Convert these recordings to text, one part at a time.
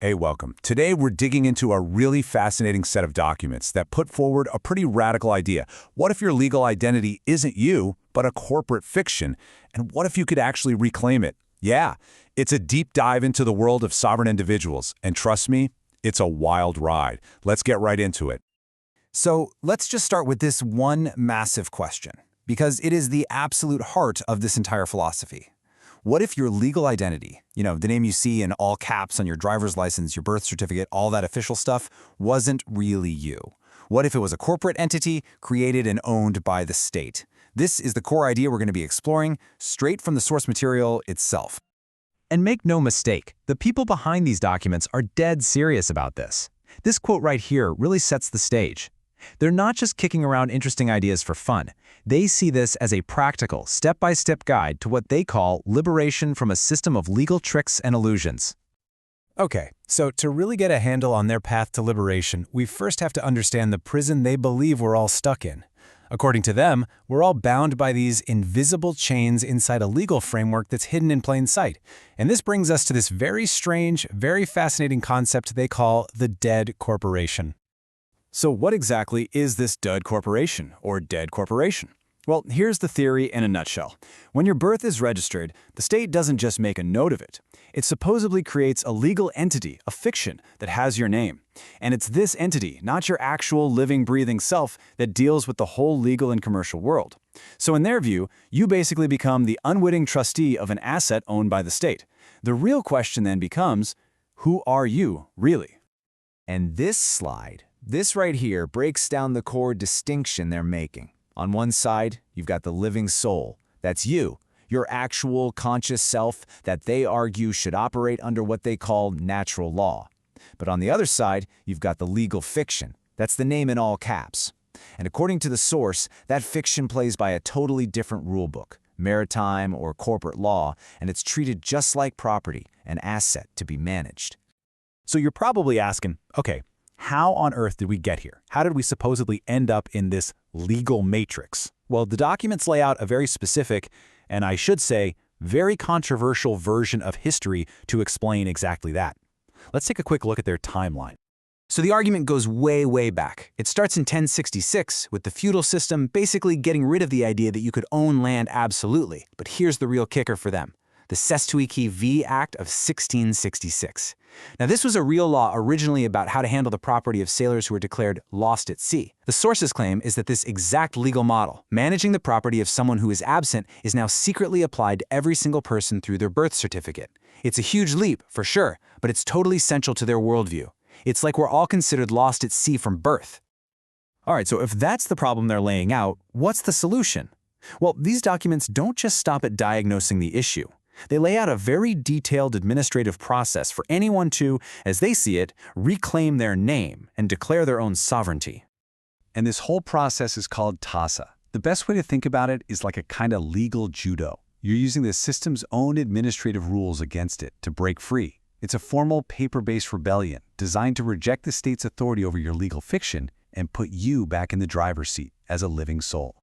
Hey, welcome. Today we're digging into a really fascinating set of documents that put forward a pretty radical idea. What if your legal identity isn't you, but a corporate fiction? And what if you could actually reclaim it? Yeah, it's a deep dive into the world of sovereign individuals. And trust me, it's a wild ride. Let's get right into it. So let's just start with this one massive question, because it is the absolute heart of this entire philosophy. What if your legal identity, the name you see in all caps on your driver's license, your birth certificate, all that official stuff, wasn't really you? What if it was a corporate entity created and owned by the state? This is the core idea we're going to be exploring straight from the source material itself. And make no mistake, the people behind these documents are dead serious about this. This quote right here really sets the stage. They're not just kicking around interesting ideas for fun. They see this as a practical, step-by-step guide to what they call liberation from a system of legal tricks and illusions. Okay, so to really get a handle on their path to liberation, we first have to understand the prison they believe we're all stuck in. According to them, we're all bound by these invisible chains inside a legal framework that's hidden in plain sight. And this brings us to this very strange, very fascinating concept they call the dead corporation. So what exactly is this dud corporation, or dead corporation? Well, here's the theory in a nutshell. When your birth is registered, the state doesn't just make a note of it. It supposedly creates a legal entity, a fiction, that has your name. And it's this entity, not your actual living, breathing self, that deals with the whole legal and commercial world. So in their view, you basically become the unwitting trustee of an asset owned by the state. The real question then becomes, who are you, really? And this right here breaks down the core distinction they're making. On one side, you've got the living soul. That's you, your actual conscious self that they argue should operate under what they call natural law. But on the other side, you've got the legal fiction. That's the name in all caps. And according to the source, that fiction plays by a totally different rulebook, maritime or corporate law, and it's treated just like property, an asset to be managed. So you're probably asking, okay, how on earth did we get here? How did we supposedly end up in this legal matrix? Well, the documents lay out a very specific, and I should say, very controversial version of history to explain exactly that. Let's take a quick look at their timeline. So the argument goes way, way back. It starts in 1066 with the feudal system basically getting rid of the idea that you could own land absolutely. But here's the real kicker for them. The Cestui Que Vie Act of 1666. Now, this was a real law originally about how to handle the property of sailors who were declared lost at sea. The source's claim is that this exact legal model, managing the property of someone who is absent, is now secretly applied to every single person through their birth certificate. It's a huge leap, for sure, but it's totally central to their worldview. It's like we're all considered lost at sea from birth. All right, so if that's the problem they're laying out, what's the solution? Well, these documents don't just stop at diagnosing the issue. They lay out a very detailed administrative process for anyone to, as they see it, reclaim their name and declare their own sovereignty. And this whole process is called TASA. The best way to think about it is like a kind of legal judo. You're using the system's own administrative rules against it to break free. It's a formal paper-based rebellion designed to reject the state's authority over your legal fiction and put you back in the driver's seat as a living soul.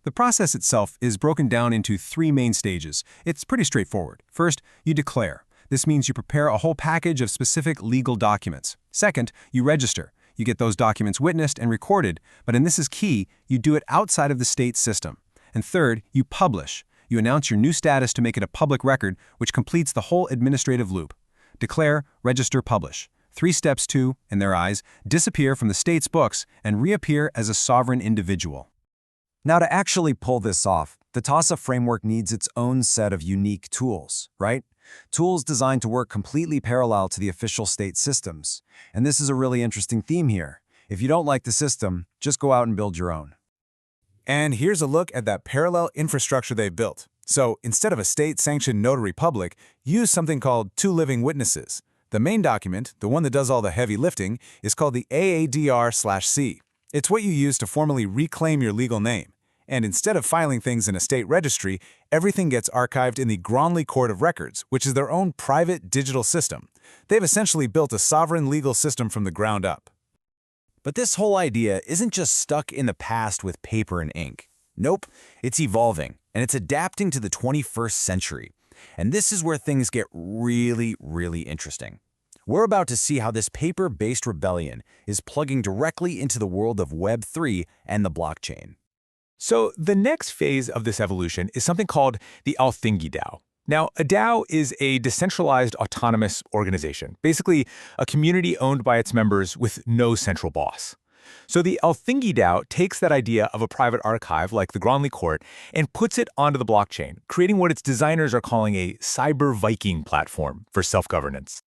The process itself is broken down into three main stages. It's pretty straightforward. First, you declare. This means you prepare a whole package of specific legal documents. Second, you register. You get those documents witnessed and recorded, but and this is key, you do it outside of the state system. And third, you publish. You announce your new status to make it a public record, which completes the whole administrative loop. Declare, register, publish. 3 steps to, in their eyes, disappear from the state's books and reappear as a sovereign individual. Now, to actually pull this off, the TASA framework needs its own set of unique tools, right? Tools designed to work completely parallel to the official state systems. And this is a really interesting theme here. If you don't like the system, just go out and build your own. And here's a look at that parallel infrastructure they've built. So instead of a state-sanctioned notary public, use something called 2 living witnesses. The main document, the one that does all the heavy lifting, is called the AADR/C. It's what you use to formally reclaim your legal name. And instead of filing things in a state registry, everything gets archived in the Gronley Court of Records, which is their own private digital system. They've essentially built a sovereign legal system from the ground up. But this whole idea isn't just stuck in the past with paper and ink. Nope, it's evolving, and it's adapting to the 21st century. And this is where things get really, really interesting. We're about to see how this paper-based rebellion is plugging directly into the world of Web 3 and the blockchain. So the next phase of this evolution is something called the Althingi DAO. Now, a DAO is a decentralized autonomous organization, basically a community owned by its members with no central boss. So the Althingi DAO takes that idea of a private archive like the Gronli Court and puts it onto the blockchain, creating what its designers are calling a cyber Viking platform for self-governance.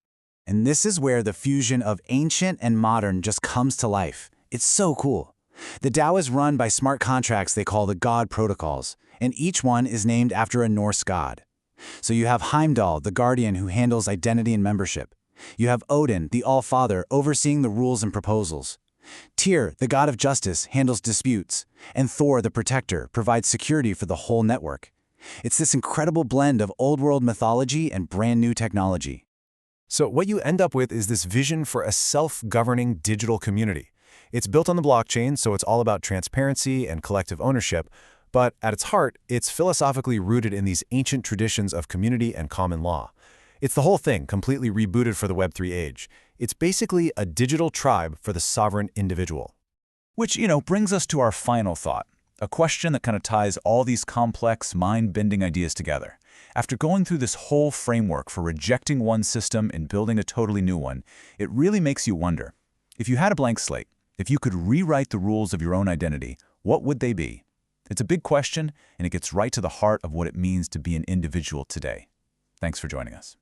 And this is where the fusion of ancient and modern just comes to life. It's so cool. The DAO is run by smart contracts they call the God protocols, and each one is named after a Norse god. So you have Heimdall, the guardian who handles identity and membership. You have Odin, the All-Father, overseeing the rules and proposals. Tyr, the god of justice, handles disputes, and Thor, the protector, provides security for the whole network. It's this incredible blend of old-world mythology and brand-new technology. So what you end up with is this vision for a self-governing digital community. It's built on the blockchain, so it's all about transparency and collective ownership, but at its heart, it's philosophically rooted in these ancient traditions of community and common law. It's the whole thing completely rebooted for the Web3 age. It's basically a digital tribe for the sovereign individual. Which, brings us to our final thought, a question that kind of ties all these complex, mind-bending ideas together. After going through this whole framework for rejecting one system and building a totally new one, it really makes you wonder, if you had a blank slate, if you could rewrite the rules of your own identity, what would they be? It's a big question, and it gets right to the heart of what it means to be an individual today. Thanks for joining us.